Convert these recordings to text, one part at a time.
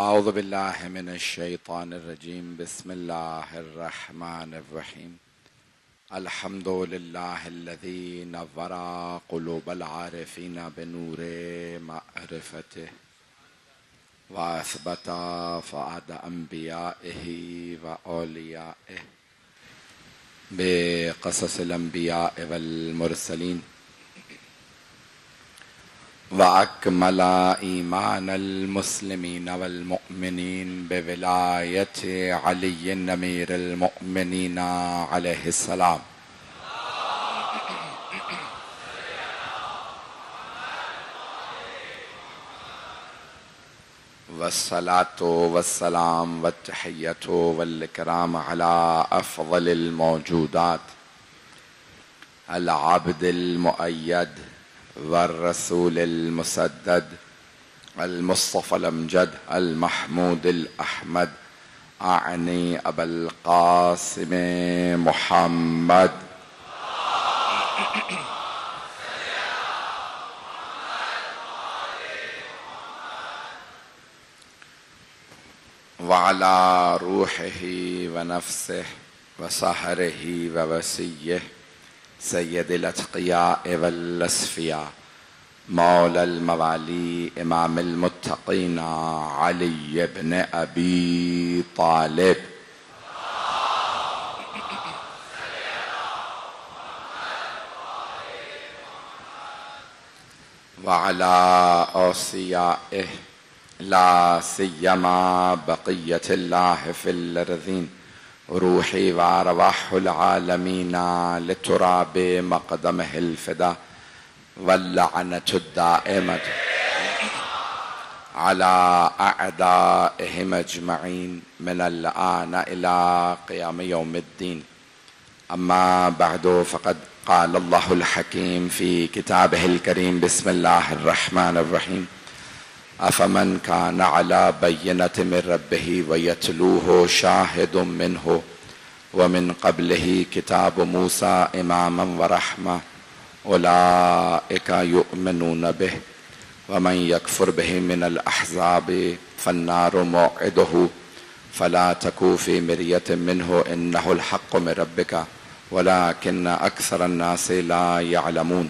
اعوذ باللہ من الشیطان الرجیم بسم اللہ الرحمن الرحیم الحمد للہ الذی نور قلوب العارفین بنور معرفتہ واثبت فؤاد انبیائہ واولیائہ بقصص الانبیاء والمرسلین وأكمل إيمان المسلمين والمؤمنين بولاية علي أمير المؤمنين عليه السلام والصلاة والسلام والتحية والإكرام على أفضل الموجودات العبد المؤيد والرسول المسدد المصطفى الأمجد المحمود الأحمد أعني أبا القاسم محمد وعلى روحه ونفسه وسهره ووسيه سید الاتقیاء والاسفیاء مولا الموالی امام المتقین علی ابن ابی طالب وعلى اوصیائه لا سیما بقیت اللہ فی الارضین روحی وارواح العالمین لتراب مقدمہ الفدا واللعنة الدائمة على أعدائهم أجمعين من الآن إلى قيام يوم الدين أما بعد فقد قال الله الحكيم في كتابه الكريم بسم الله الرحمن الرحيم أفمن كان على بينة من ربه ويتلوه شاهد منه ومن قبله كتاب موسى إماما ورحمة أولئك يؤمنون به ومن يكفر به من الأحزاب فالنار موعده فلا تكو في مرية منه إنه الحق من ربك ولكن أكثر الناس لا يعلمون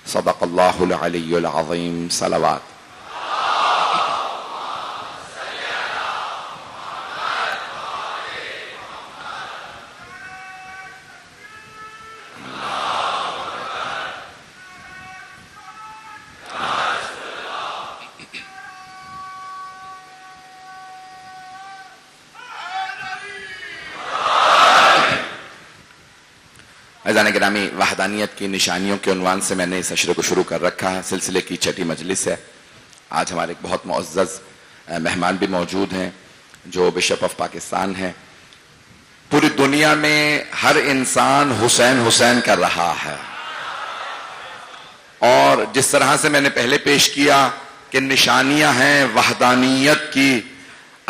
صدق الله العلي العظيم صلوات عزیزان گرامی، وحدانیت کی نشانیوں کے عنوان سے میں نے اس عشرے کو شروع کر رکھا ہے۔ سلسلے کی چھٹی مجلس ہے۔ آج ہمارے ایک بہت معزز مہمان بھی موجود ہیں جو بشپ آف پاکستان ہیں۔ پوری دنیا میں ہر انسان حسین حسین کر رہا ہے، اور جس طرح سے میں نے پہلے پیش کیا کہ نشانیاں ہیں وحدانیت کی،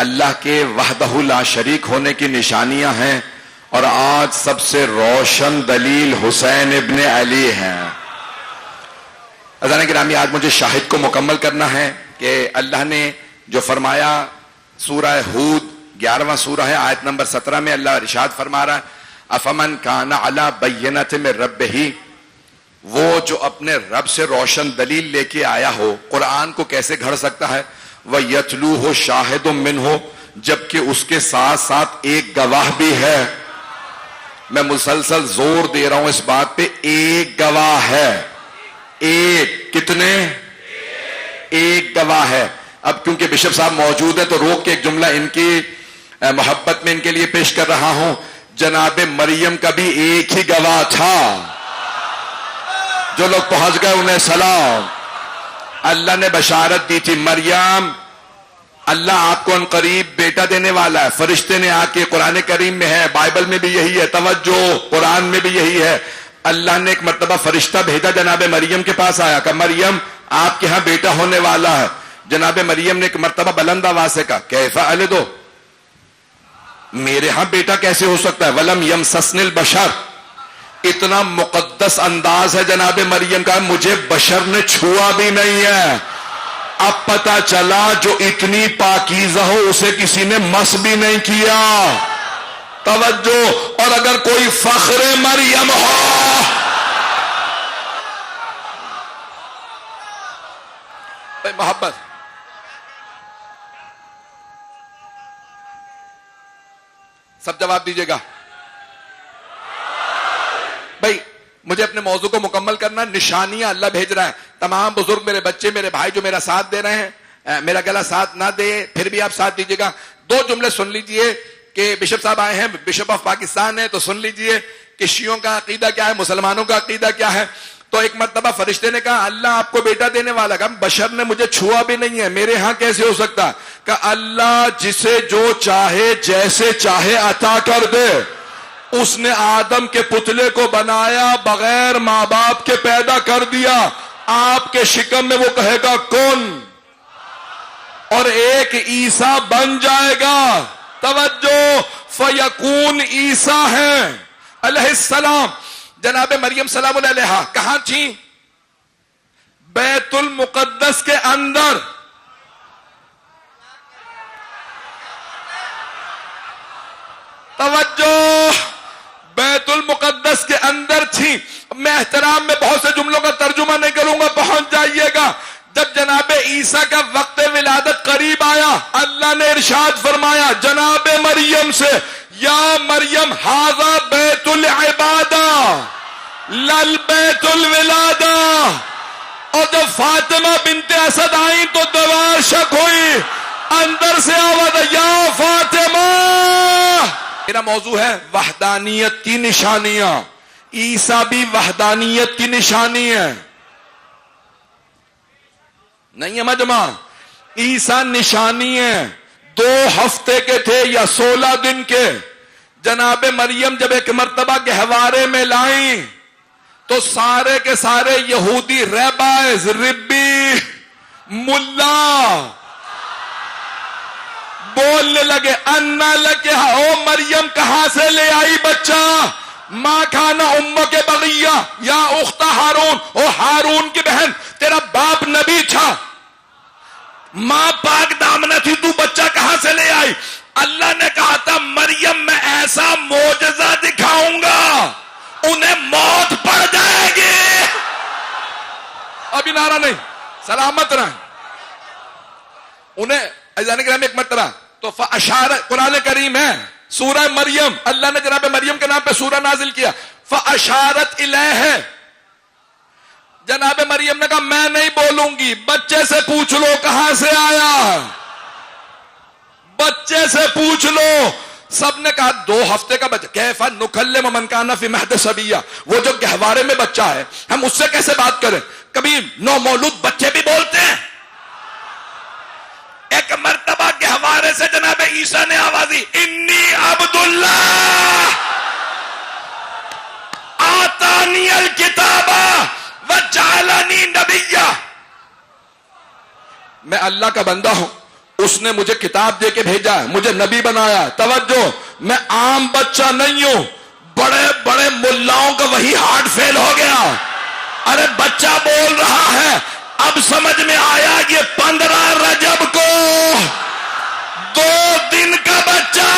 اللہ کے وحدہ لا شریک ہونے کی نشانیاں ہیں، اور آج سب سے روشن دلیل حسین ابن علی ہیں۔ عزیزان گرامی، آج مجھے شاہد کو مکمل کرنا ہے کہ اللہ نے جو فرمایا سورہ ہود 11واں سورہ ہے، آیت نمبر 17 میں اللہ ارشاد فرما رہا ہے افمن کان علی بینۃ من ربہ، وہ جو اپنے رب سے روشن دلیل لے کے آیا ہو، قرآن کو کیسے گھڑ سکتا ہے؟ وَيَتْلُوهُ شَاهِدٌ مِّنْهُ، جبکہ اس کے ساتھ ساتھ ایک گواہ بھی ہے۔ میں مسلسل زور دے رہا ہوں اس بات پہ، ایک گواہ ہے۔ ایک کتنے؟ ایک گواہ ہے۔ اب کیونکہ بشپ صاحب موجود ہیں تو روک کے ایک جملہ ان کی محبت میں ان کے لیے پیش کر رہا ہوں۔ جناب مریم کا بھی ایک ہی گواہ تھا۔ جو لوگ پہنچ گئے انہیں سلام۔ اللہ نے بشارت دی تھی، مریم اللہ آپ کو ان قریب بیٹا دینے والا ہے۔ فرشتے نے آ کے، قرآن کریم میں ہے، بائبل میں بھی یہی ہے، توجہ، قرآن میں بھی یہی ہے، اللہ نے ایک مرتبہ فرشتہ بھیجا جناب مریم کے پاس، آیا کہ مریم آپ کے ہاں بیٹا ہونے والا ہے۔ جناب مریم نے ایک مرتبہ بلند آواز سے کہا کیف الد، میرے ہاں بیٹا کیسے ہو سکتا ہے؟ ولم یمسسنی البشر، اتنا مقدس انداز ہے جناب مریم کا، مجھے بشر نے چھوا بھی نہیں ہے۔ اب پتا چلا جو اتنی پاکیزہ ہو اسے کسی نے مس بھی نہیں کیا. توجہ. اور اگر کوئی فخر مریم ہو، محبت سب جواب دیجیے گا بھائی. مجھے اپنے موضوع کو مکمل کرنا. نشانیاں اللہ بھیج رہا ہے. تمام بزرگ، میرے بچے، میرے بھائی جو میرا ساتھ دے رہے ہیں، میرا گلا ساتھ نہ دے پھر بھی آپ ساتھ دیجیے گا. 2 جملے سن لیجئے کہ بشپ صاحب آئے ہیں، بشپ آف پاکستان ہے، تو سن لیجئے کہ شیعوں کا عقیدہ کیا ہے، مسلمانوں کا عقیدہ کیا ہے. تو ایک مرتبہ فرشتے نے کہا اللہ آپ کو بیٹا دینے والا. کہا بشر نے مجھے چھوا بھی نہیں ہے، میرے ہاں کیسے ہو سکتا. کہ اللہ جسے جو چاہے جیسے چاہے عطا کر دے. اس نے آدم کے پتلے کو بنایا، بغیر ماں باپ کے پیدا کر دیا. آپ کے شکم میں وہ کہے گا کون، اور ایک عیسیٰ بن جائے گا. توجہ. فیکون عیسیٰ ہیں علیہ السلام. جناب مریم سلام اللہ علیہا کہاں تھیں؟ بیت المقدس کے اندر. توجہ. بیت المقدس کے اندر تھی. میں احترام میں بہت سے جملوں کا ترجمہ نہیں کروں گا، پہنچ جائیے گا. جب جناب عیسیٰ کا وقت ولادت قریب آیا، اللہ نے ارشاد فرمایا جناب مریم سے، یا مریم ھذا بیت العبادہ لل بیت الولادہ. اور جب فاطمہ بنت اسد آئیں تو دوار شک ہوئی. اندر سے آواز یا فاطمہ. میرا موضوع ہے وحدانیت کی نشانیاں. عیسیٰ بھی وحدانیت کی نشانی ہے. نہیں ہے مجمع؟ عیسیٰ نشانی ہے. 2 ہفتے کے تھے یا 16 دن کے. جناب مریم جب ایک مرتبہ گہوارے میں لائیں تو سارے کے سارے یہودی ریبائز، ربی، ملا بولنے لگے انا لکے او مریم کہاں سے لے آئی بچہ؟ ماں کھانا امہ کے بغیہ یا اخت ہارون، او ہارون کی بہن تیرا باپ نبی تھا، ماں پاک دامنہ تھی، تو بچہ کہاں سے لے آئی؟ اللہ نے کہا تھا مریم میں ایسا معجزہ دکھاؤں گا انہیں موت پڑ جائے گی. ابھی نعرہ نہیں، سلامت رہیں. انہیں عزیزان کرام ایک مرتبہ تو فاشارت، قرآن کریم ہے سورہ مریم، اللہ نے جناب مریم کے نام پہ سورہ نازل کیا. فاشارت الیہ، جناب مریم نے کہا میں نہیں بولوں گی، بچے سے پوچھ لو کہاں سے آیا، بچے سے پوچھ لو. سب نے کہا 2 ہفتے کا بچہ. کیف نکلم من کان فی مہد صبیا، وہ جو گہوارے میں بچہ ہے ہم اس سے کیسے بات کریں؟ کبھی نومولود بچے بھی بولتے ہیں. ایک مرتبہ گہوارے سے جناب عیسیٰ نے آواز دی انی عبداللہ آتانی الکتاب وجعلنی نبیا، میں اللہ کا بندہ ہوں، اس نے مجھے کتاب دے کے بھیجا ہے، مجھے نبی بنایا. توجہ، میں عام بچہ نہیں ہوں. بڑے بڑے ملاؤں کا وہی ہارٹ فیل ہو گیا. ارے بچہ بول رہا ہے. اب سمجھ میں آیا یہ 15 رجب کو 2 دن کا بچہ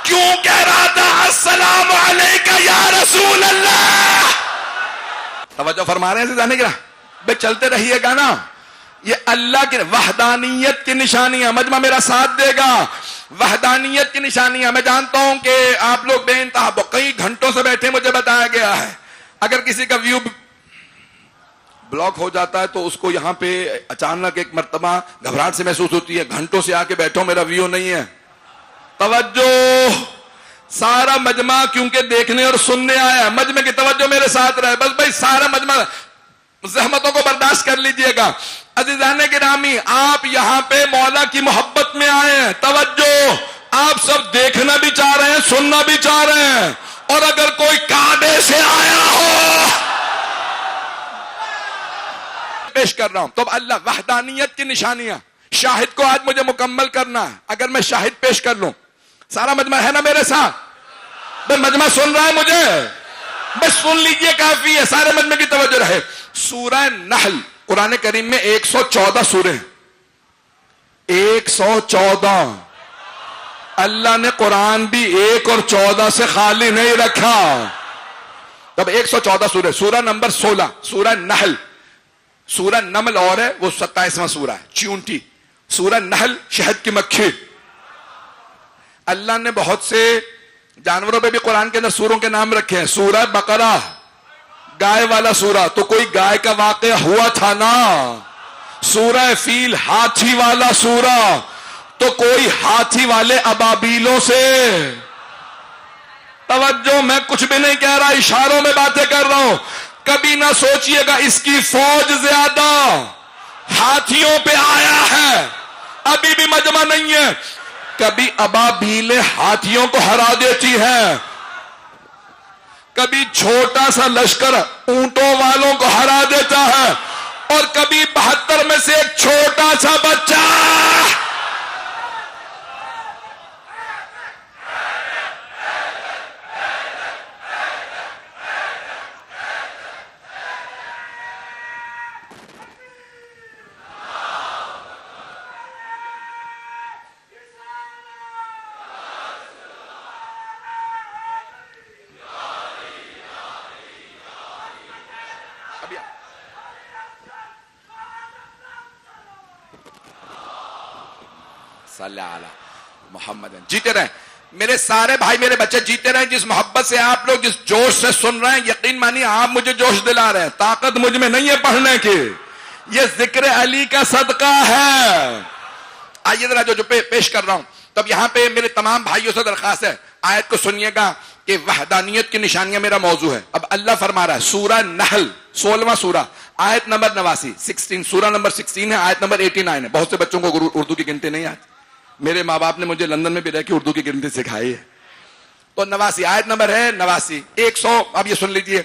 کیوں کہہ رہا تھا السلام علیکہ یا رسول اللہ. توجہ فرما رہے ہیں جانے گا بے، چلتے رہیے گا نا. یہ اللہ کی وحدانیت کی نشانیاں. مجمع میرا ساتھ دے گا. وحدانیت کی نشانیاں. میں جانتا ہوں کہ آپ لوگ بے انتہا کئی گھنٹوں سے بیٹھے، مجھے بتایا گیا ہے اگر کسی کا ویو بلاک ہو جاتا ہے تو اس کو یہاں پہ اچانک ایک مرتبہ گھبراہٹ سے محسوس ہوتی ہے. گھنٹوں سے آ کے بیٹھو میرا ویو نہیں ہے. توجہ، سارا مجمع کیونکہ دیکھنے اور سننے آیا، مجمع کی توجہ میرے ساتھ رہے. بس بھائی سارا مجمع زحمتوں کو برداشت کر لیجئے گا. عزیزان گرامی، آپ یہاں پہ مولا کی محبت میں آئے ہیں. توجہ، آپ سب دیکھنا بھی چاہ رہے ہیں، سننا بھی چاہ رہے ہیں. اور اگر کوئی کعبے سے آیا ہو پیش کر رہا ہوں تو اب اللہ وحدانیت کی نشانیاں. شاہد کو آج مجھے مکمل کرنا ہے. اگر میں شاہد پیش کر لوں، سارا مجمع ہے نا میرے ساتھ؟ بھائی مجمع سن رہا ہے مجھے؟ بس سن لیجئے کافی ہے. سارے مجمع کی توجہ رہے. سورہ نحل قرآن کریم میں 114 سورے ہیں، 114. اللہ نے قرآن بھی 1 اور 14 سے خالی نہیں رکھا. تب 114 سورے. سورہ نمبر 16 سورہ نحل. سورہ نمل اور ہے، وہ 27واں سورہ ہے، چیونٹی. سورہ نحل شہد کی مکھی. اللہ نے بہت سے جانوروں پہ بھی قرآن کے اندر سوروں کے نام رکھے ہیں. سورہ بقرہ گائے والا سورہ، تو کوئی گائے کا واقعہ ہوا تھا نا. سورہ فیل ہاتھی والا سورہ، تو کوئی ہاتھی والے ابابیلوں سے. توجہ، میں کچھ بھی نہیں کہہ رہا، اشاروں میں باتیں کر رہا ہوں. کبھی نہ سوچئے گا اس کی فوج زیادہ ہاتھیوں پہ آیا ہے، ابھی بھی مجمع نہیں ہے. کبھی ابابیلیں ہاتھیوں کو ہرا دیتی ہے، کبھی چھوٹا سا لشکر اونٹوں والوں کو ہرا دیتا ہے، اور کبھی 72 میں سے ایک چھوٹا سا بچہ. صلی اللہ علیہ محمد. جیتے رہیں میرے سارے بھائی، میرے بچے جیتے رہیں. جس محبت سے آپ لوگ جس جوش سے سن رہے ہیں، یقین مانی آپ مجھے جوش دلا رہے ہیں. طاقت مجھ میں نہیں ہے پڑھنے کی، یہ ذکر علی کا صدقہ ہے. آئیے ذرا جو پیش کر رہا ہوں. تب یہاں پہ میرے تمام بھائیوں سے درخواست ہے، آیت کو سنیے گا کہ وحدانیت کی نشانیاں میرا موضوع ہے. اب اللہ فرما رہا ہے، سورہ نحل 16واں سورہ آیت نمبر 89 16. سورہ نمبر 16 ہے، آیت نمبر 89 ہے. بہت سے بچوں کو اردو کی گنتی نہیں آتی. میرے ماں باپ نے مجھے لندن میں بھی رہ کے اردو کی گنتی سکھائی ہے. تو 89 آیت نمبر ہے 89 100. اب یہ سن لیجئے،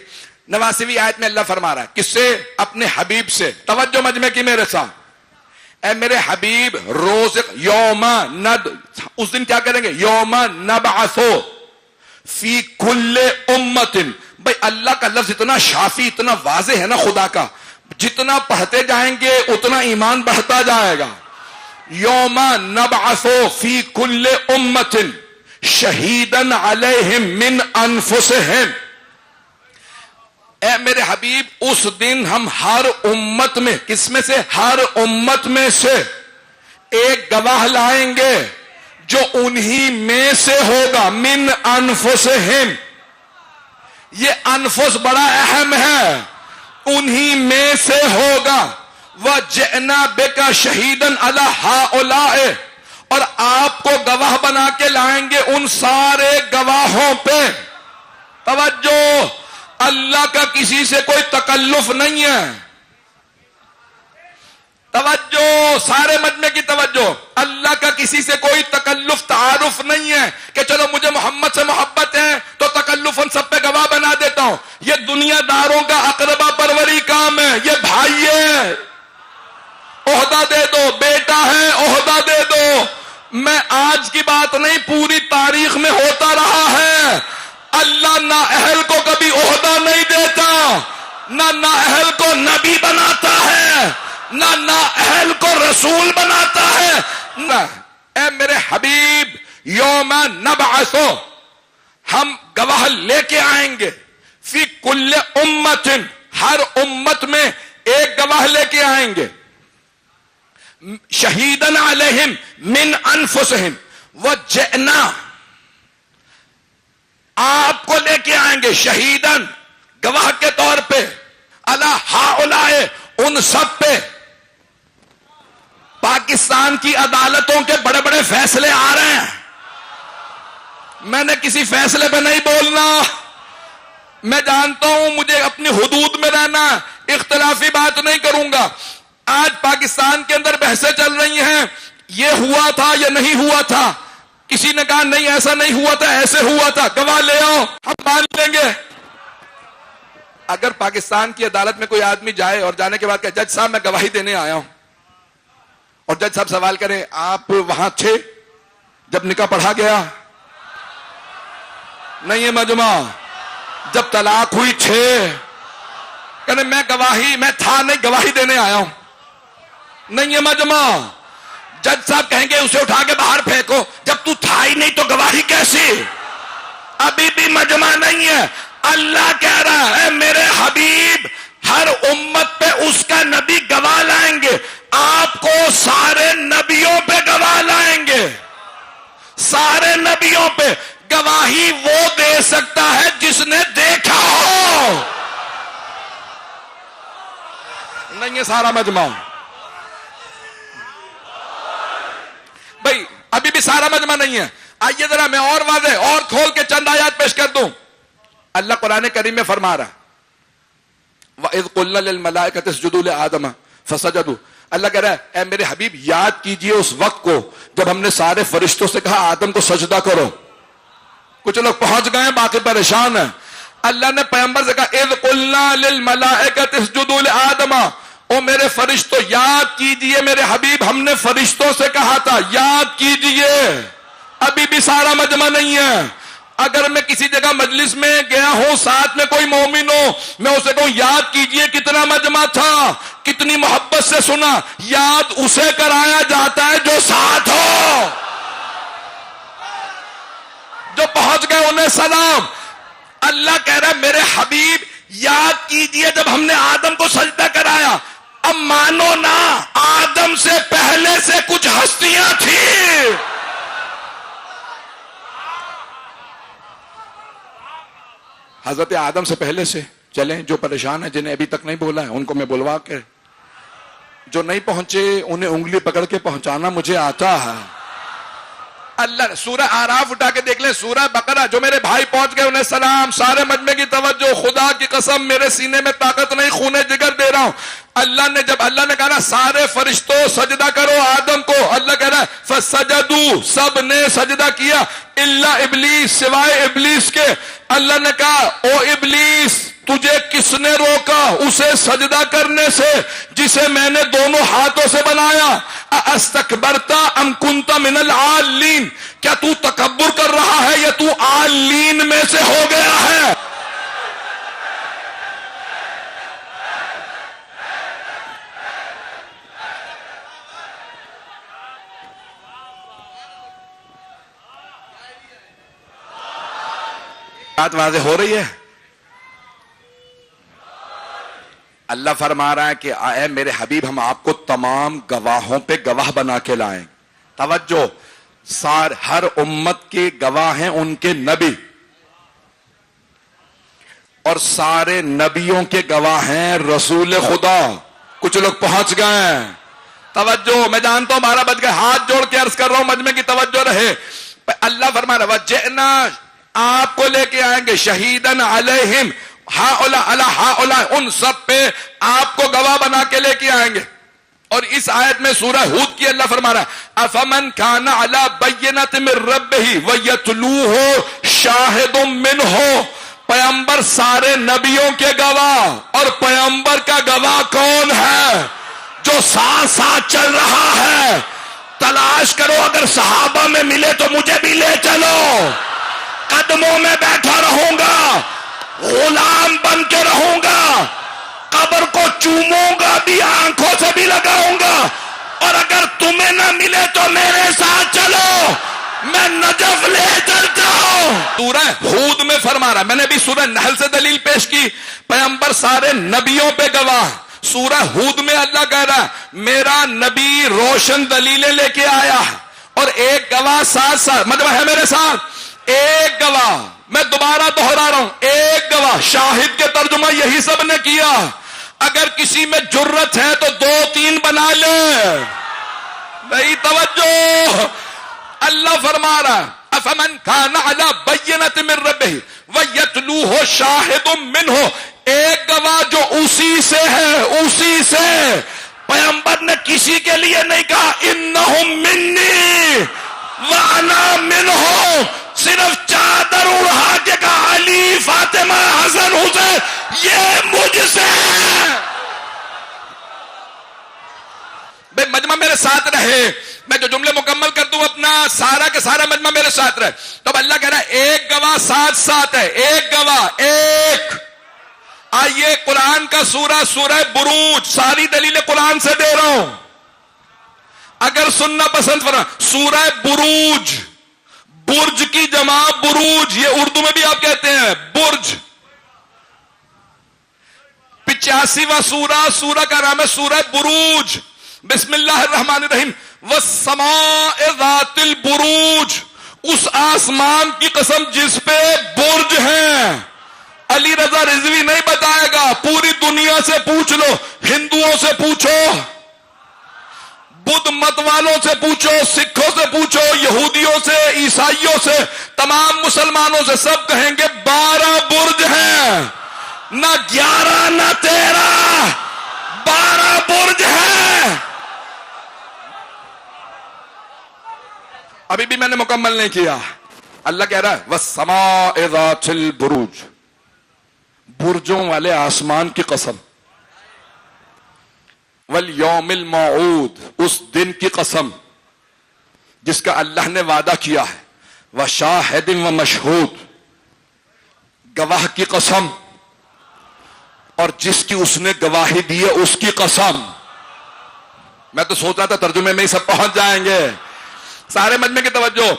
89ویں آیت میں اللہ فرما رہا ہے کس سے؟ اپنے حبیب سے. توجہ مجمع کی میرے ساتھ. اے میرے حبیب، روز یوم ند، اس دن کیا کریں گے؟ یوم نبعث فی کل امت. بھائی اللہ کا لفظ اتنا شافی، اتنا واضح ہے نا خدا کا، جتنا پڑھتے جائیں گے اتنا ایمان بڑھتا جائے گا. یوم نبعث فی کل امت شہیدا علیہم من انفسہم. اے میرے حبیب، اس دن ہم ہر امت میں، کس میں سے؟ ہر امت میں سے ایک گواہ لائیں گے جو انہی میں سے ہوگا. من انفسہم، یہ انفس بڑا اہم ہے، انہی میں سے ہوگا. وَجِئْنَا بِكَ شَهِيدًا عَلَى هَؤُلَاءِ، اور آپ کو گواہ بنا کے لائیں گے ان سارے گواہوں پہ. توجہ، اللہ کا کسی سے کوئی تکلف نہیں ہے. توجہ، سارے مجمع کی توجہ. اللہ کا کسی سے کوئی تکلف تعارف نہیں ہے کہ چلو مجھے محمد سے محبت ہے تو تکلفاً سب پہ گواہ بنا دیتا ہوں. یہ دنیا داروں کا اقربا پروری کام ہے. یہ بھائی ہے، عہدہ دے دو، بیٹا ہے، عہدہ دے دو. میں آج کی بات نہیں، پوری تاریخ میں ہوتا رہا ہے. اللہ نااہل کو کبھی عہدہ نہیں دیتا، نہ نااہل کو نبی بناتا ہے، نہ نااہل کو رسول بناتا ہے. اے میرے حبیب، یوم نبعث، ہم گواہ لے کے آئیں گے. فی کل امت، ہر امت میں ایک گواہ لے کے آئیں گے. شہیدن علیہم من انفسہم. وجئنا، آپ کو لے کے آئیں گے شہیدن، گواہ کے طور پہ، علی ہؤلاء، ان سب پہ. پاکستان کی عدالتوں کے بڑے بڑے فیصلے آ رہے ہیں. میں نے کسی فیصلے پہ نہیں بولنا، میں جانتا ہوں مجھے اپنی حدود میں رہنا، اختلافی بات نہیں کروں گا. آج پاکستان کے اندر بحثیں چل رہی ہیں، یہ ہوا تھا یا نہیں ہوا تھا. کسی نے کہا نہیں ایسا نہیں ہوا تھا، ایسے ہوا تھا. گواہ لے آؤ، ہم مان لیں گے. اگر پاکستان کی عدالت میں کوئی آدمی جائے اور جانے کے بعد کہ جج صاحب میں گواہی دینے آیا ہوں، اور جج صاحب سوال کریں آپ وہاں تھے جب نکاح پڑھا گیا؟ نہیں ہے مجمع. جب طلاق ہوئی تھے؟ کہنے میں گواہی میں تھا نہیں گواہی دینے آیا ہوں. نہیں ہے مجمع. جج صاحب کہیں گے اسے اٹھا کے باہر پھینکو. جب تو تھا ہی نہیں تو گواہی کیسی؟ ابھی بھی مجمع نہیں ہے. اللہ کہہ رہا ہے میرے حبیب ہر امت پہ اس کا نبی گواہ لائیں گے. آپ کو سارے نبیوں پہ گواہ لائیں گے. سارے نبیوں پہ گواہی وہ دے سکتا ہے جس نے دیکھا ہو. نہیں ہے سارا مجمع. بھائی ابھی بھی سارا مجمع نہیں ہے. آئیے ذرا میں اور واضح اور کھول کے چند آیات پیش کر دوں. اللہ قرآن کریم میں فرما رہا وَإِذْ قُلْنَا لِلْمَلَائِكَةِ اسْجُدُوا لِآدَمَ فَسَجَدُوا. اللہ کہہ رہا ہے اے میرے حبیب یاد کیجئے اس وقت کو جب ہم نے سارے فرشتوں سے کہا آدم کو سجدہ کرو. کچھ لوگ پہنچ گئے ہیں باقی پریشان ہیں. اللہ نے پیغمبر سے کہا اذ قلنا للملائکۃ اسجدوا لآدم. او میرے فرشتوں یاد کیجئے میرے حبیب ہم نے فرشتوں سے کہا تھا یاد کیجئے. ابھی بھی سارا مجمع نہیں ہے. اگر میں کسی جگہ مجلس میں گیا ہوں ساتھ میں کوئی مومن ہو میں اسے کہوں یاد کیجئے کتنا مجمع تھا کتنی محبت سے سنا. یاد اسے کرایا جاتا ہے جو ساتھ ہو. جو پہنچ گئے انہیں سلام. اللہ کہہ رہا ہے میرے حبیب یاد کیجئے جب ہم نے آدم کو سجدہ کرایا. اب مانو نا آدم سے پہلے سے کچھ ہستیاں تھیں. حضرت آدم سے پہلے سے چلیں جو پریشان ہیں جنہیں ابھی تک نہیں بولا ہے ان کو میں بلوا کے جو نہیں پہنچے انہیں انگلی پکڑ کے پہنچانا مجھے آتا ہے. اللہ سورہ آراف اٹھا کے دیکھ لیں سورہ بقرہ جو میرے بھائی پہنچ گئے انہیں سلام. سارے مجمع کی توجہ. خدا کی قسم میرے سینے میں طاقت نہیں خون جگر دے رہا ہوں. اللہ نے جب اللہ نے کہا نا سارے فرشتوں سجدہ کرو آدم کو. اللہ کہہ رہا ہے فسجدوا سب نے سجدہ کیا الا ابلیس سوائے ابلیس کے. اللہ نے کہا او ابلیس تجھے کس نے روکا اسے سجدہ کرنے سے جسے میں نے دونوں ہاتھوں سے بنایا. استکبرتا ام کنت من العالین. کیا تو تکبر کر رہا ہے یا تو عالین میں سے ہو گیا ہے؟ بات واضح ہو رہی ہے. اللہ فرما رہا ہے کہ اے میرے حبیب ہم آپ کو تمام گواہوں پہ گواہ بنا کے لائیں. توجہ ہر امت کے گواہ ہیں ان کے نبی اور سارے نبیوں کے گواہ ہیں رسول خدا. کچھ لوگ پہنچ گئے ہیں. توجہ میں جانتا ہوں 12 بج گئے. ہاتھ جوڑ کے عرض کر رہا ہوں مجمع کی توجہ رہے. اللہ فرما رہا وجئنا آپ کو لے کے آئیں گے شہیدن علیہم ہؤلاء ان سب پہ آپ کو گواہ بنا کے لے کے آئیں گے. اور اس آیت میں سورہ ہود کی اللہ فرما رہا ہے افمن کان علی بینۃ من ربہ ویتلوہ شاہد منہ. پیغمبر سارے نبیوں کے گواہ اور پیغمبر کا گواہ کون ہے؟ جو ساتھ ساتھ چل رہا ہے. تلاش کرو اگر صحابہ میں ملے تو مجھے بھی لے چلو. قدموں میں بیٹھا رہوں گا غلام بن کے رہوں گا قبر کو چوموں گا بھی آنکھوں سے بھی لگاؤں گا. اور اگر تمہیں نہ ملے تو میرے ساتھ چلو میں نجف لے چلتا ہوں. سورہ ہود میں فرما رہا میں نے بھی سورہ نحل سے دلیل پیش کی پیغمبر سارے نبیوں پہ گواہ. سورہ ہود میں اللہ کہہ رہا میرا نبی روشن دلیلیں لے کے آیا اور ایک گواہ ساتھ ساتھ مطلب ہے میرے ساتھ ایک گواہ. میں دوبارہ دہرا رہا ہوں ایک گواہ. شاہد کے ترجمہ یہی سب نے کیا. اگر کسی میں جرت ہے تو 2-3 بنا لے. نہیں توجہ. اللہ فرما رہا افمن کان علی بینۃ من ربہ ویتلوہ شاہد منہ. ایک گواہ جو اسی سے ہے اسی سے. پیغمبر نے کسی کے لیے نہیں کہا انہم منی وانا منہم. صرف چادر اڑا کے کہا علی فاطمہ حسن حسین یہ مجھ سے. بھئی مجمع میرے ساتھ رہے. میں جو جملے مکمل کر دوں اپنا سارا کے سارا مجمع میرے ساتھ رہے. تو اب اللہ کہہ رہا ہے ایک گواہ ساتھ ساتھ ہے. ایک گواہ ایک آئیے قرآن کا سورہ سورہ بروج، ساری دلیل قرآن سے دے رہا ہوں، اگر سننا پسند فرما، سورہ بروج، برج کی جمع بروج، یہ اردو میں بھی آپ کہتے ہیں برج، 85واں سورہ، سورہ کا نام ہے سورہ بروج۔ بسم اللہ الرحمن الرحیم، والسماء ذات البروج، اس آسمان کی قسم جس پہ برج ہیں۔ علی رضا رضوی نہیں بتائے گا، پوری دنیا سے پوچھ لو، ہندوؤں سے پوچھو، بدھ مت والوں سے پوچھو، سکھوں سے پوچھو، یہودیوں سے، عیسائیوں سے، تمام مسلمانوں سے، سب کہیں گے 12 برج ہیں، نہ 11 نہ 13، 12 برج ہیں۔ ابھی بھی میں نے مکمل نہیں کیا، اللہ کہہ رہا ہے وَالسَّمَاءِ ذَاتِ الْبُرُوجِ، برجوں والے آسمان کی قسم، وَالْيَوْمِ الْمَوْعُودِ، اس دن کی قسم جس کا اللہ نے وعدہ کیا ہے، وَشَاهِدٍ وَمَشْهُودٍ، گواہ کی قسم، اور جس کی اس نے گواہی دی ہے اس کی قسم۔ میں تو سوچ رہا تھا ترجمے میں ہی سب پہنچ جائیں گے، سارے مجمع کی توجہ۔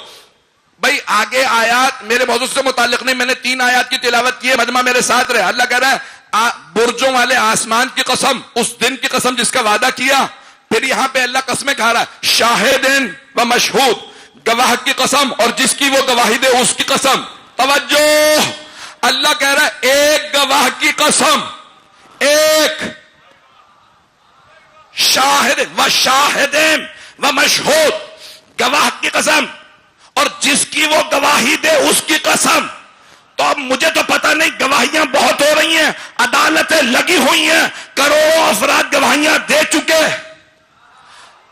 بھائی آگے آیات میرے موضوع سے متعلق نہیں، میں نے 3 آیات کی تلاوت کی ہے، مجمع میرے ساتھ رہے۔ اللہ کہہ رہا ہے برجوں والے آسمان کی قسم، اس دن کی قسم جس کا وعدہ کیا، پھر یہاں پہ اللہ قسمیں کھا رہا ہے، شاہدین و مشہود، گواہ کی قسم اور جس کی وہ گواہی دے اس کی قسم۔ توجہ، اللہ کہہ رہا ہے ایک گواہ کی قسم، ایک شاہد و شاہدین و مشہود، گواہ کی قسم اور جس کی وہ گواہی دے اس کی قسم۔ تو اب مجھے تو پتہ نہیں، گواہیاں بہت ہو رہی ہیں، عدالتیں لگی ہوئی ہیں، کروڑوں افراد گواہیاں دے چکے،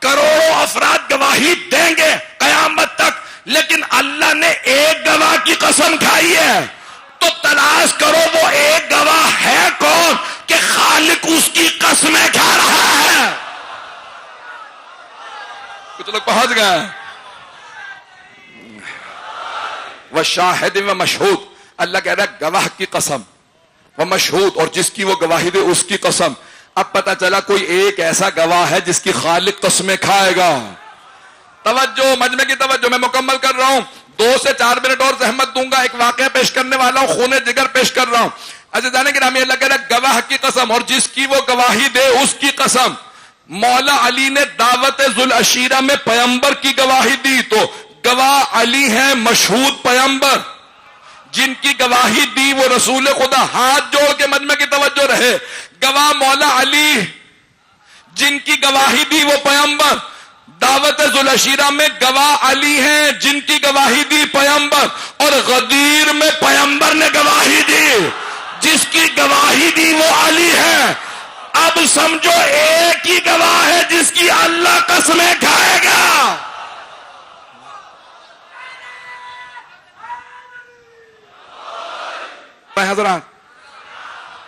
کروڑوں افراد گواہی دیں گے قیامت تک، لیکن اللہ نے ایک گواہ کی قسم کھائی ہے۔ تو تلاش کرو وہ ایک گواہ ہے کون کہ خالق اس کی قسمیں کھا رہا ہے۔ کچھ لوگ پہنچ گئے۔ وَشَاهِدٍ وَمَشْهُودٍ، اللہ کہہ رہا ہے گواہ کی قسم، وَمَشْهُودٍ، اور جس کی وہ گواہی دے اس کی قسم۔ اب پتہ چلا کوئی ایک ایسا گواہ ہے جس کی خالق قسمیں کھائے گا۔ توجہ، مجمع کی توجہ، میں مکمل کر رہا ہوں، 2 سے 4 منٹ اور زحمت دوں گا، ایک واقعہ پیش کرنے والا ہوں، خون جگر پیش کر رہا ہوں۔ عزیزان گرامی، اللہ کہہ رہا ہے گواہ کی قسم اور جس کی وہ گواہی دے اس کی قسم۔ مولا علی نے دعوت ذوالعشیرہ میں پیغمبر کی گواہی دی، تو گواہ علی ہیں مشہود پیغمبر، جن کی گواہی دی وہ رسول خدا۔ ہاتھ جوڑ کے مجمع کی توجہ رہے، گواہ مولا علی، جن کی گواہی دی وہ پیغمبر۔ دعوت ذوالعشیرہ میں گواہ علی ہیں جن کی گواہی دی پیغمبر، اور غدیر میں پیغمبر نے گواہی دی، جس کی گواہی دی وہ علی ہے۔ اب سمجھو ایک ہی گواہ ہے جس کی اللہ قسمیں کھائے گا۔ حضرات،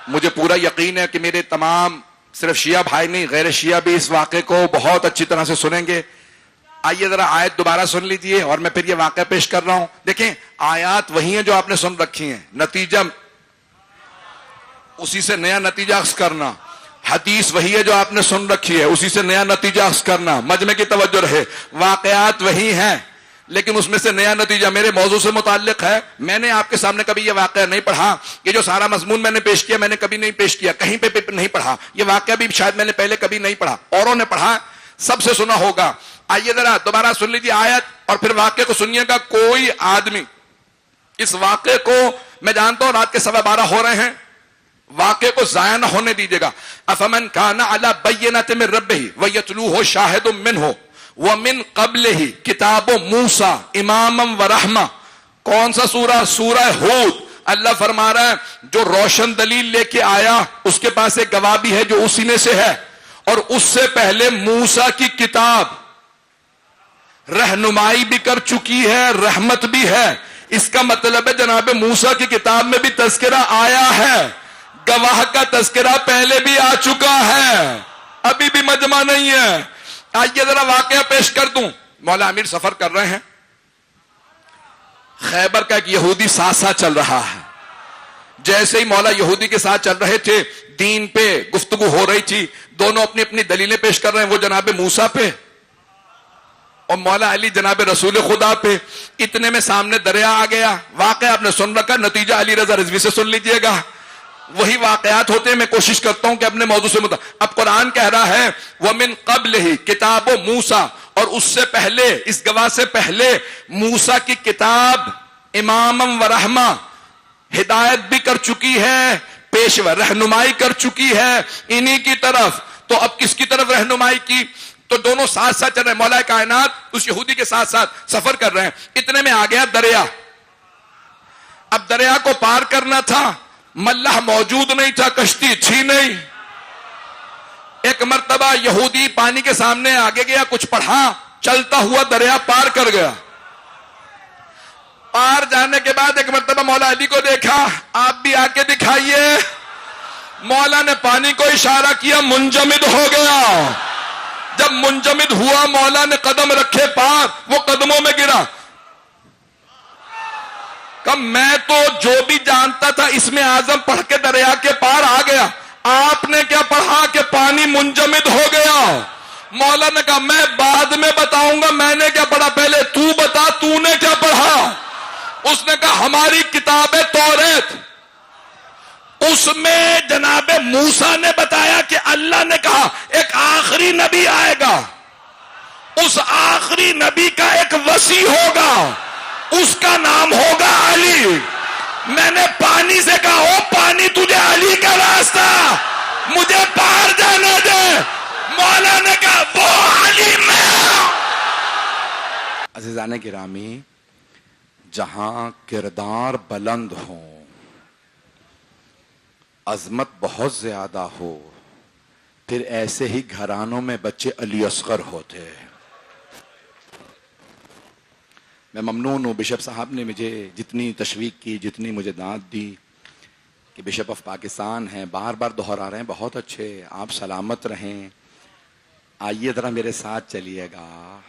مجھے پورا یقین ہے کہ میرے تمام صرف شیعہ بھائی نہیں، غیر شیعہ بھی اس واقعے کو بہت اچھی طرح سے سنیں گے۔ آئیے ذرا آیت دوبارہ سن لیجیے اور میں پھر یہ واقعہ پیش کر رہا ہوں۔ دیکھیں آیات وہی ہیں جو آپ نے سن رکھی ہیں، نتیجہ اسی سے نیا نتیجہ اخذ کرنا، حدیث وہی ہے جو آپ نے سن رکھی ہے، اسی سے نیا نتیجہ اخذ کرنا۔ مجمع کی توجہ رہے، واقعات وہی ہیں لیکن اس میں سے نیا نتیجہ میرے موضوع سے متعلق ہے۔ میں نے آپ کے سامنے کبھی یہ واقعہ نہیں پڑھا، یہ جو سارا مضمون میں نے پیش کیا میں نے کبھی نہیں پیش کیا، کہیں پہ نہیں پڑھا، یہ واقعہ بھی شاید میں نے پہلے کبھی نہیں پڑھا، اوروں نے پڑھا، سب سے سنا ہوگا۔ آئیے ذرا دوبارہ سن لیجیے آیت اور پھر واقعے کو سنیے گا۔ کوئی آدمی اس واقعے کو، میں جانتا ہوں رات کے 12:15 ہو رہے ہیں، واقعے کو ضائع نہ ہونے دیجیے گا۔ افمن کان علی بینۃ من ربہ ویتلوہ شاہد منہ ومن قبلہ کتاب موسیٰ اماما ورحمہ۔ کون سا سورہ؟ سورہ ہود۔ اللہ فرما رہا ہے جو روشن دلیل لے کے آیا اس کے پاس ایک گواہ بھی ہے جو اسی میں سے ہے، اور اس سے پہلے موسیٰ کی کتاب رہنمائی بھی کر چکی ہے، رحمت بھی ہے۔ اس کا مطلب ہے جناب موسیٰ کی کتاب میں بھی تذکرہ آیا ہے، گواہ کا تذکرہ پہلے بھی آ چکا ہے، ابھی بھی مجمع نہیں ہے۔ آئیے ذرا واقعہ پیش کر دوں۔ مولا امیر سفر کر رہے ہیں، خیبر کا ایک یہودی ساتھ ساتھ چل رہا ہے، جیسے ہی مولا یہودی کے ساتھ چل رہے تھے، دین پہ گفتگو ہو رہی تھی، دونوں اپنی اپنی دلیلیں پیش کر رہے ہیں، وہ جناب موسیٰ پہ اور مولا علی جناب رسول خدا پہ. اتنے میں سامنے دریا آ گیا. واقعہ آپ نے سن رکھا، نتیجہ علی رضا رضوی سے سن لیجئے گا. وہی واقعات ہوتے ہیں. میں کوشش کرتا ہوں کہ اپنے موضوع سے اب قرآن کہہ رہا ہے وَمِن قَبْلِهِ کتاب موسیٰ، اور اس سے پہلے، اس گواہ سے پہلے موسیٰ کی کتاب امامم و رحمہ، ہدایت بھی کر چکی ہے، پیشوا رہنمائی کر چکی ہے انہی کی طرف. تو اب کس کی طرف رہنمائی کی؟ تو دونوں ساتھ ساتھ چل رہے ہیں. مولا کائنات اس یہودی کے ساتھ ساتھ سفر کر رہے ہیں. اتنے میں آ گیا دریا. اب دریا کو پار کرنا تھا، ملح موجود نہیں تھا، کشتی تھی نہیں. ایک مرتبہ یہودی پانی کے سامنے آگے گیا، کچھ پڑھا، چلتا ہوا دریا پار کر گیا. پار جانے کے بعد ایک مرتبہ مولا علی کو دیکھا، آپ بھی آ کے دکھائیے. مولا نے پانی کو اشارہ کیا، منجمد ہو گیا. جب منجمد ہوا، مولا نے قدم رکھے پار، وہ قدموں میں گرا. کہ میں تو جو بھی جانتا تھا اسم اعظم پڑھ کے دریا کے پار آ گیا، آپ نے کیا پڑھا کہ پانی منجمد ہو گیا. مولا نے کہا میں بعد میں بتاؤں گا میں نے کیا پڑھا، پہلے تو بتا تو نے کیا پڑھا. اس نے کہا ہماری کتاب توریت، اس میں جناب موسیٰ نے بتایا کہ اللہ نے کہا ایک آخری نبی آئے گا، اس آخری نبی کا ایک وصی ہوگا، اس کا نام ہوگا علی. میں نے پانی سے کہا او پانی تجھے علی کا راستہ، مجھے پار جانے دے. مولا نے کہا وہ علی میں. عزیزان گرامی، جہاں کردار بلند ہوں، عظمت بہت زیادہ ہو، پھر ایسے ہی گھرانوں میں بچے علی اصغر ہوتے ہیں. میں ممنون ہوں، بشپ صاحب نے مجھے جتنی تشویق کی، جتنی مجھے داد دی کہ بشپ آف پاکستان ہیں، بار بار دہرا رہے ہیں، بہت اچھے، آپ سلامت رہیں. آئیے ذرا میرے ساتھ چلیے گا.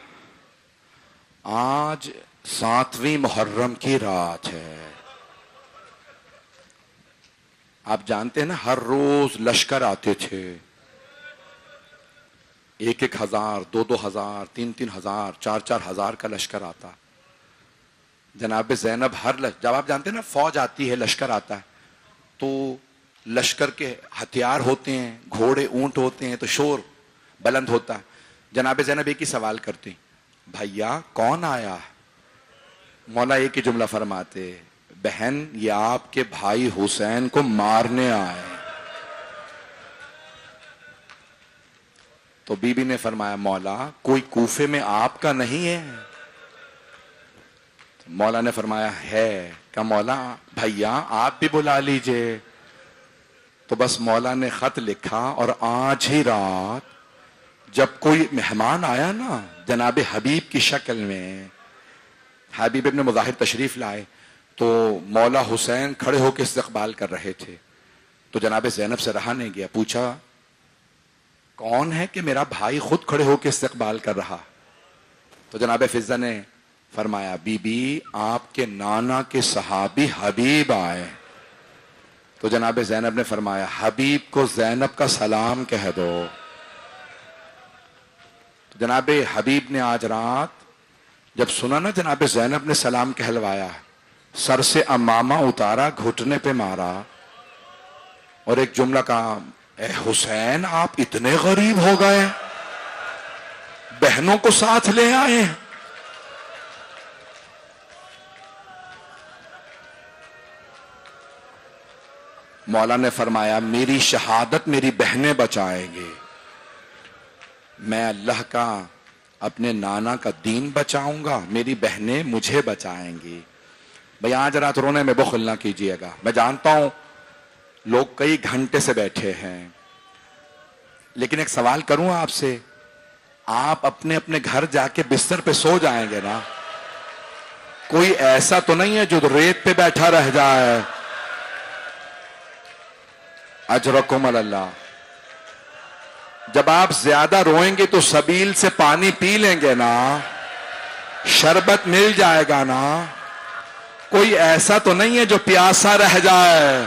آج 7ویں محرم کی رات ہے. آپ جانتے ہیں نا ہر روز لشکر آتے تھے، 1,000 2,000 3,000 4,000 کا لشکر آتا. جناب زینب جب آپ جانتے ہیں نا فوج آتی ہے، لشکر آتا ہے تو لشکر کے ہتھیار ہوتے ہیں، گھوڑے اونٹ ہوتے ہیں تو شور بلند ہوتا ہے. جناب زینب ایک ہی سوال کرتی، بھیا کون آیا؟ مولا ایک ہی جملہ فرماتے، بہن یہ آپ کے بھائی حسین کو مارنے آئے. تو بی بی نے فرمایا مولا کوئی کوفے میں آپ کا نہیں ہے؟ مولا نے فرمایا ہے. کہ مولا بھیا آپ بھی بلا لیجئے. تو بس مولا نے خط لکھا اور آج ہی رات جب کوئی مہمان آیا نا جناب حبیب کی شکل میں، حبیب ابن مظاہر تشریف لائے تو مولا حسین کھڑے ہو کے استقبال کر رہے تھے. تو جناب زینب سے رہا نہیں گیا، پوچھا کون ہے کہ میرا بھائی خود کھڑے ہو کے استقبال کر رہا. تو جناب فضہ نے فرمایا بی بی آپ کے نانا کے صحابی حبیب آئے. تو جناب زینب نے فرمایا حبیب کو زینب کا سلام کہہ دو. تو جناب حبیب نے آج رات جب سنا نا جناب زینب نے سلام کہلوایا، سر سے امامہ اتارا، گھٹنے پہ مارا اور ایک جملہ کہا، اے حسین آپ اتنے غریب ہو گئے، بہنوں کو ساتھ لے آئے. مولا نے فرمایا میری شہادت میری بہنیں بچائیں گے، میں اللہ کا اپنے نانا کا دین بچاؤں گا، میری بہنیں مجھے بچائیں گی. بھئی آج رات رونے میں بخل نہ کیجئے گا. میں جانتا ہوں لوگ کئی گھنٹے سے بیٹھے ہیں، لیکن ایک سوال کروں آپ سے، آپ اپنے اپنے گھر جا کے بستر پہ سو جائیں گے نا؟ کوئی ایسا تو نہیں ہے جو ریت پہ بیٹھا رہ جائے؟ اجرکم اللہ. جب آپ زیادہ روئیں گے تو سبیل سے پانی پی لیں گے نا، شربت مل جائے گا نا. کوئی ایسا تو نہیں ہے جو پیاسا رہ جائے؟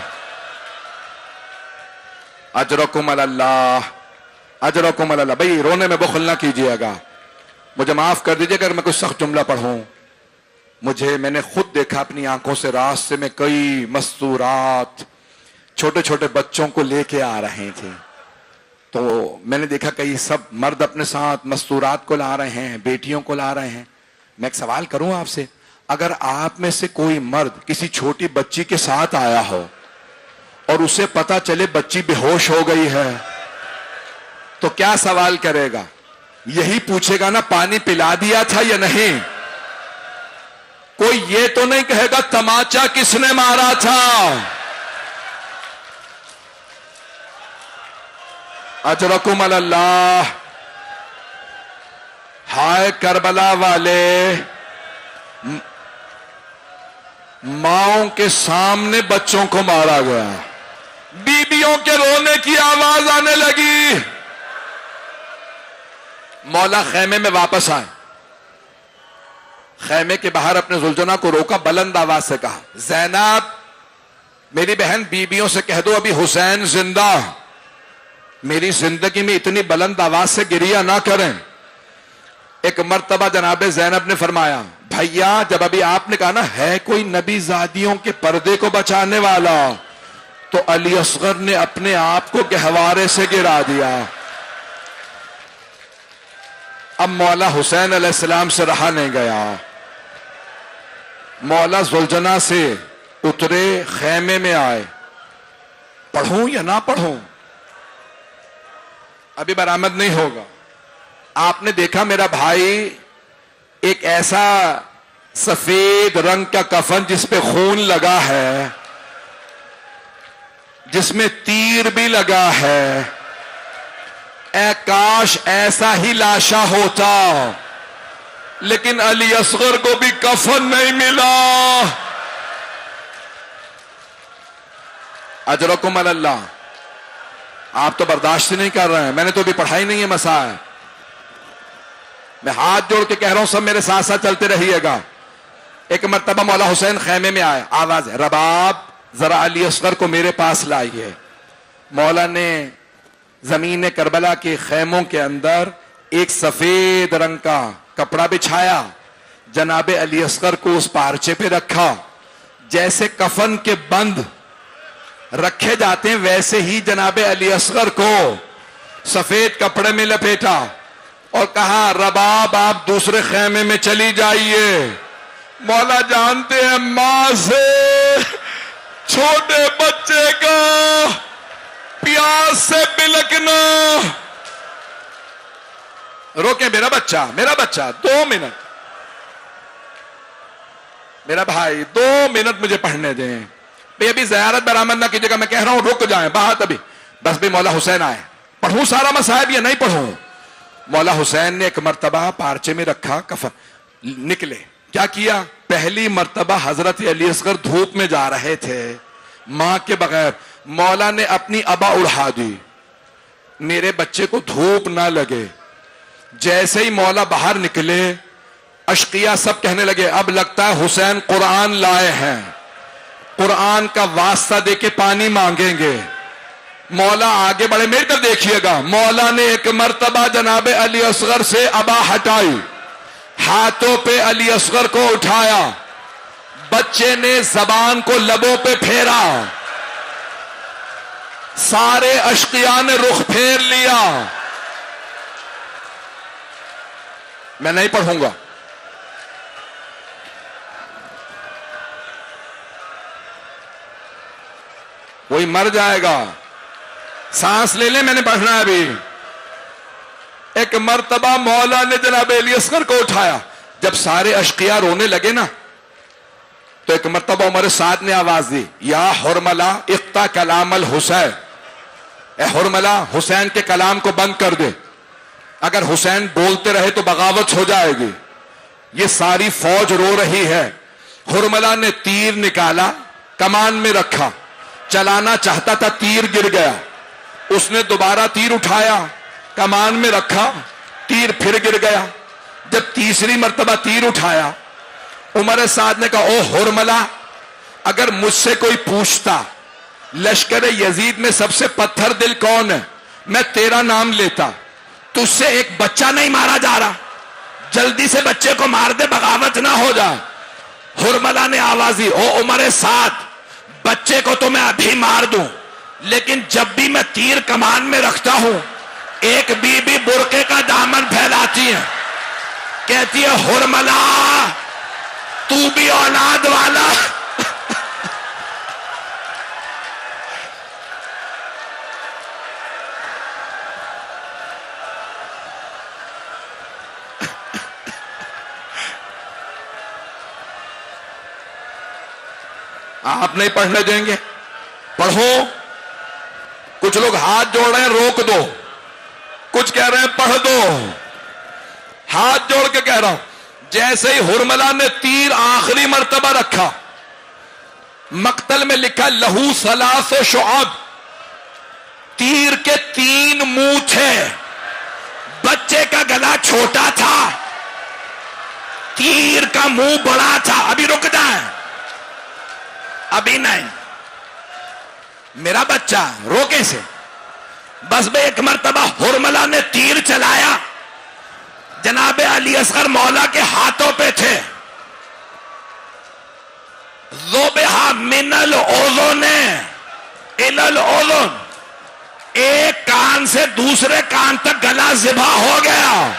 اجرکم اللہ، اجرکم اللہ۔ بھائی رونے میں بخل نہ کیجیے گا، مجھے معاف کر دیجیے اگر میں کوئی سخت جملہ پڑھوں۔ میں نے خود دیکھا اپنی آنکھوں سے، راستے میں کئی مستورات چھوٹے چھوٹے بچوں کو لے کے آ رہے تھے، تو میں نے دیکھا کئی سب مرد اپنے ساتھ مستورات کو لا رہے ہیں، بیٹیوں کو لا رہے ہیں۔ میں ایک سوال کروں آپ سے، اگر آپ میں سے کوئی مرد کسی چھوٹی بچی کے ساتھ آیا ہو اور اسے پتا چلے بچی بے ہوش ہو گئی ہے تو کیا سوال کرے گا؟ یہی پوچھے گا نا پانی پلا دیا تھا یا نہیں؟ کوئی یہ تو نہیں کہے گا تماچا کس نے مارا تھا؟ اجرکم اللہ۔ ہائے کربلا والے، ماؤں کے سامنے بچوں کو مارا گیا، بیویوں کے رونے کی آواز آنے لگی۔ مولا خیمے میں واپس آئے، خیمے کے باہر اپنے زلجنا کو روکا، بلند آواز سے کہا زینب میری بہن بیویوں سے کہہ دو ابھی حسین زندہ، میری زندگی میں اتنی بلند آواز سے گریہ نہ کریں۔ ایک مرتبہ جناب زینب نے فرمایا بھیا جب ابھی آپ نے کہا نا ہے کوئی نبی زادیوں کے پردے کو بچانے والا، تو علی اصغر نے اپنے آپ کو گہوارے سے گرا دیا۔ اب مولا حسین علیہ السلام سے رہا نہیں گیا، مولا زلجنا سے اترے، خیمے میں آئے، پڑھوں یا نہ پڑھوں؟ ابھی برآمد نہیں ہوگا۔ آپ نے دیکھا میرا بھائی ایک ایسا سفید رنگ کا کفن جس پہ خون لگا ہے، جس میں تیر بھی لگا ہے، اے کاش ایسا ہی لاشا ہوتا، لیکن علی اصغر کو بھی کفن نہیں ملا۔ اجرکم اللہ۔ آپ تو برداشت نہیں کر رہے ہیں، میں نے تو ابھی پڑھائی نہیں ہے مسائل، میں ہاتھ جوڑ کے کہہ رہا ہوں سب میرے ساتھ ساتھ چلتے رہیے گا۔ ایک مرتبہ مولا حسین خیمے میں آئے، آواز ہے رباب ذرا علی اصغر کو میرے پاس لائیے۔ مولا نے زمین کربلا کے خیموں کے اندر ایک سفید رنگ کا کپڑا بچھایا، جناب علی اصغر کو اس پارچے پہ رکھا، جیسے کفن کے بند رکھے جاتے ہیں ویسے ہی جناب علی اصغر کو سفید کپڑے میں لپیٹا اور کہا رباب آپ دوسرے خیمے میں چلی جائیے۔ مولا جانتے ہیں ماں سے چھوٹے بچے کا پیاس سے بلکنا۔ روکیں میرا بچہ 2 منٹ، میرا بھائی 2 منٹ مجھے پڑھنے دیں۔ بھئی ابھی زیارت برآمد نہ کیجیے گا، میں کہہ رہا ہوں رک جائیں بات ابھی، بس بھی مولا حسین آئے، پڑھوں سارا مصائب یا نہیں پڑھوں؟ مولا حسین نے ایک مرتبہ پارچے میں رکھا کفن، نکلے، کیا کیا؟ پہلی مرتبہ حضرت علی اصغر دھوپ میں جا رہے تھے ماں کے بغیر، مولا نے اپنی ابا اڑا دی، میرے بچے کو دھوپ نہ لگے۔ جیسے ہی مولا باہر نکلے، اشقیاء سب کہنے لگے اب لگتا ہے حسین قرآن لائے ہیں، قرآن کا واسطہ دے کے پانی مانگیں گے۔ مولا آگے بڑھے، میری طرف دیکھیے گا، مولا نے ایک مرتبہ جناب علی اصغر سے ابا ہٹائی، ہاتھوں پہ علی اصغر کو اٹھایا، بچے نے زبان کو لبوں پہ پھیرا، سارے اشقیاء نے رخ پھیر لیا۔ میں نہیں پڑھوں گا، کوئی مر جائے گا، سانس لے لیں، میں نے پڑھنا ہے ابھی۔ ایک مرتبہ مولا نے جناب علی اصغر کو اٹھایا، جب سارے اشقیاء رونے لگے نا تو ایک مرتبہ عمر سعد نے آواز دی یا حرملہ اقطع کلام الحسین، اے حرملہ حسین کے کلام کو بند کر دے، اگر حسین بولتے رہے تو بغاوت ہو جائے گی، یہ ساری فوج رو رہی ہے۔ حرملہ نے تیر نکالا، کمان میں رکھا، چلانا چاہتا تھا، تیر گر گیا، اس نے دوبارہ تیر اٹھایا، کمان میں رکھا، تیر پھر گر گیا۔ جب تیسری مرتبہ تیر اٹھایا، عمر سعد نے کہا او حرملہ اگر مجھ سے کوئی پوچھتا لشکر یزید میں سب سے پتھر دل کون ہے؟ میں تیرا نام لیتا، تجھ سے ایک بچہ نہیں مارا جا رہا، جلدی سے بچے کو مار دے، بغاوت نہ ہو جائے۔ ہرملہ نے آواز دی، او عمر سعد، بچے کو تو میں ابھی مار دوں، لیکن جب بھی میں تیر کمان میں رکھتا ہوں ایک بی بی برقعے کا دامن پھیلاتی ہے، کہتی ہے ہرملہ تو بھی اولاد والا۔ آپ نہیں پڑھنے دیں گے؟ پڑھو۔ کچھ لوگ ہاتھ جوڑ رہے ہیں، روک دو۔ کچھ کہہ رہے ہیں پڑھ دو۔ ہاتھ جوڑ کے کہہ رہا ہوں، جیسے ہی ہرملہ نے تیر آخری مرتبہ رکھا، مقتل میں لکھا لہو ثلاث شعب، تیر کے 3 منہ تھے، بچے کا گلا چھوٹا تھا، تیر کا منہ بڑا تھا۔ ابھی رک جائیں، ابھی نہیں، میرا بچہ روکے سے بس بے ایک مرتبہ ہرملہ نے تیر چلایا، جناب علی اصغر مولا کے ہاتھوں پہ تھے، ذبح من الاذن الی الاذن، ایک کان سے دوسرے کان تک گلا ذبح ہو گیا،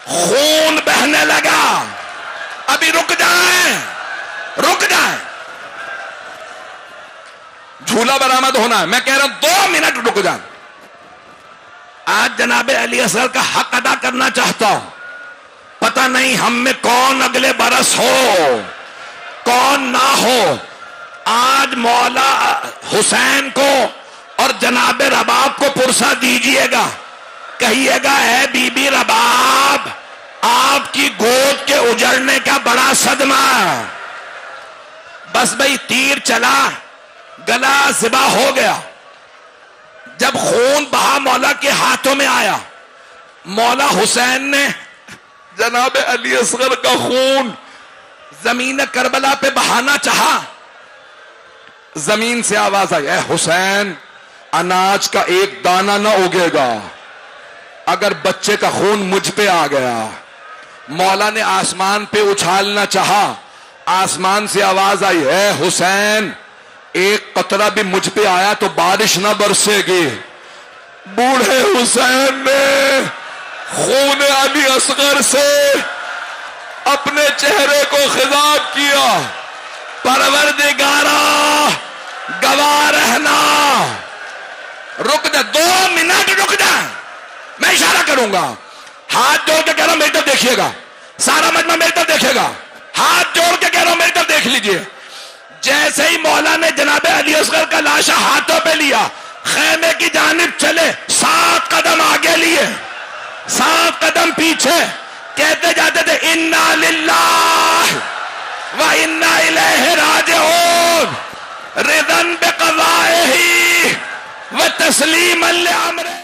خون بہنے لگا۔ ابھی رک جائیں، رک جائیں، جھولا برآمد ہونا ہے، میں کہہ رہا ہوں 2 منٹ رک جائیں۔ آج جناب علی اصغر کا حق ادا کرنا چاہتا ہوں، پتہ نہیں ہم میں کون اگلے برس ہو کون نہ ہو۔ آج مولا حسین کو اور جناب رباب کو پرسہ دیجئے گا، کہیے گا اے بی بی رباب، آپ کی گود کے اجڑنے کا بڑا صدمہ۔ بس بھئی تیر چلا، گلا ذبح ہو گیا، جب خون بہا مولا کے ہاتھوں میں آیا، مولا حسین نے جناب علی اصغر کا خون زمین کربلا پہ بہانا چاہا، زمین سے آواز آئی، اے حسین، اناج کا ایک دانہ نہ اگے گا اگر بچے کا خون مجھ پہ آ گیا۔ مولا نے آسمان پہ اچھالنا چاہا، آسمان سے آواز آئی، اے حسین، ایک قطرہ بھی مجھ پہ آیا تو بارش نہ برسے گی۔ بوڑھے حسین نے خون علی اصغر سے اپنے چہرے کو خضاب کیا، پروردگارا گواہ رہنا۔ رک جا، 2 منٹ رک جا، میں اشارہ کروں گا، ہاتھ جوڑ کے کہہ رہا ہوں میری طرف دیکھیے گا، سارا مجمع میری طرف دیکھے گا، ہاتھ جوڑ کے کہہ رہا ہوں میری طرف دیکھ لیجئے۔ جیسے ہی مولا نے جناب علی اصغر کا لاشا ہاتھوں پہ لیا، خیمے کی جانب چلے، 7 قدم آگے لیے، 7 قدم پیچھے، کہتے جاتے تھے انا للہ و انا الیہ راجعون، رضا بقضائہ و تسلیما لامرہ۔